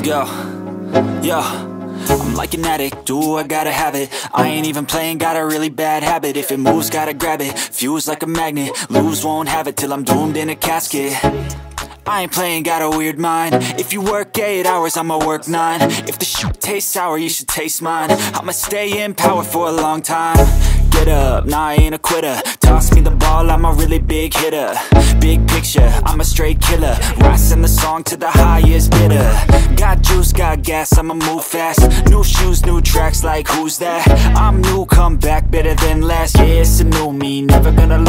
Yo, I'm like an addict, do I gotta have it. I ain't even playing, got a really bad habit. If it moves, gotta grab it, fuse like a magnet. Lose, won't have it till I'm doomed in a casket. I ain't playing, got a weird mind. If you work 8 hours, I'ma work 9. If the shit tastes sour, you should taste mine. I'ma stay in power for a long time. Get up, nah I ain't a quitter. Toss me the ball, I'm a really big hitter. Big picture, I'm a straight killer. Rising the song to the highest bidder. Got juice, got gas, I'ma move fast. New shoes, new tracks, like who's that? I'm new, come back, better than last. Yeah, it's a new me, never gonna